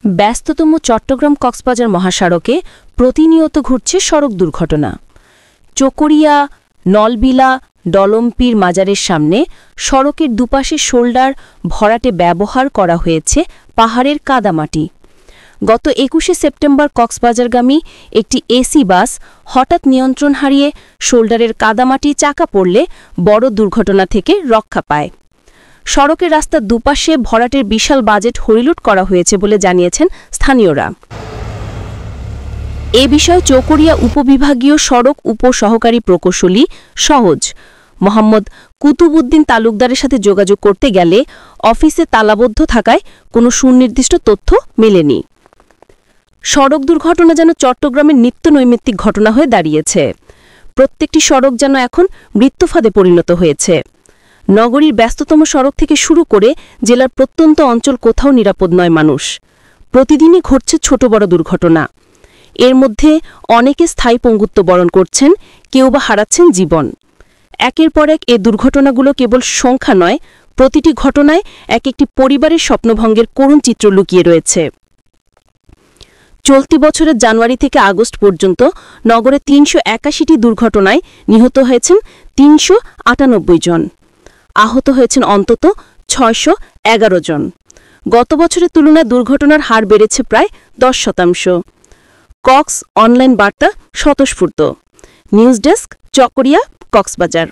ব্যস্ততম চট্টগ্রাম-কক্সবাজার মহাসড়কে প্রতিনিয়ত ঘটছে সড়ক দুর্ঘটনা। চকরিয়া, নলবিলা, ডলমপীর মাজারের সামনে সড়কের দুপাশে শোল্ডার ভরাটে ব্যবহার করা হয়েছে পাহাড়ের কাদামাটি। গত ২১শে সেপ্টেম্বর কক্সবাজারগামী একটি এসি বাস হঠাৎ নিয়ন্ত্রণ হারিয়ে শোল্ডারের কাদামাটি চাকা পড়লে বড় দুর্ঘটনা থেকে রক্ষা পায়। সড়কের রাস্তার দুপাশে ভরাটের বিশাল বাজেট হরিলুট করা হয়েছে বলে জানিয়েছেন স্থানীয়রা। এ বিষয়ে চকরিয়া উপবিভাগীয় সড়ক উপসহকারী প্রকৌশলী সহজ মোহাম্মদ কুতুবউদ্দিন তালুকদারের সাথে যোগাযোগ করতে গেলে অফিসে তালাবদ্ধ থাকায় কোনো সুনির্দিষ্ট তথ্য মেলেনি। সড়ক দুর্ঘটনা যেন চট্টগ্রামের নিত্যনৈমিত্তিক ঘটনা হয়ে দাঁড়িয়েছে। প্রত্যেকটি সড়ক যেন এখন মৃত্যুফাঁদে পরিণত হয়েছে। নগরীর ব্যস্ততম সড়ক থেকে শুরু করে জেলার প্রত্যন্ত অঞ্চল কোথাও নিরাপদ নয় মানুষ। প্রতিদিনই ঘটছে ছোট বড় দুর্ঘটনা। এর মধ্যে অনেকে স্থায়ী পঙ্গুত্ব বরণ করছেন, কেউ বা হারাচ্ছেন জীবন। একের পর এক এ দুর্ঘটনাগুলো কেবল সংখ্যা নয়, প্রতিটি ঘটনায় এক একটি পরিবারের স্বপ্নভঙ্গের করুণ চিত্র লুকিয়ে রয়েছে। চলতি বছরের জানুয়ারি থেকে আগস্ট পর্যন্ত নগরে ৩৮১টি দুর্ঘটনায় নিহত হয়েছেন ৩৯৮ জন, আহত হয়েছেন অন্তত ৬১১ জন। গত বছরের তুলনায় দুর্ঘটনার হার বেড়েছে প্রায় ১০%। কক্স অনলাইন বার্তা স্বতঃস্ফূর্ত। News desk, Chakaria, Cox's Bazar.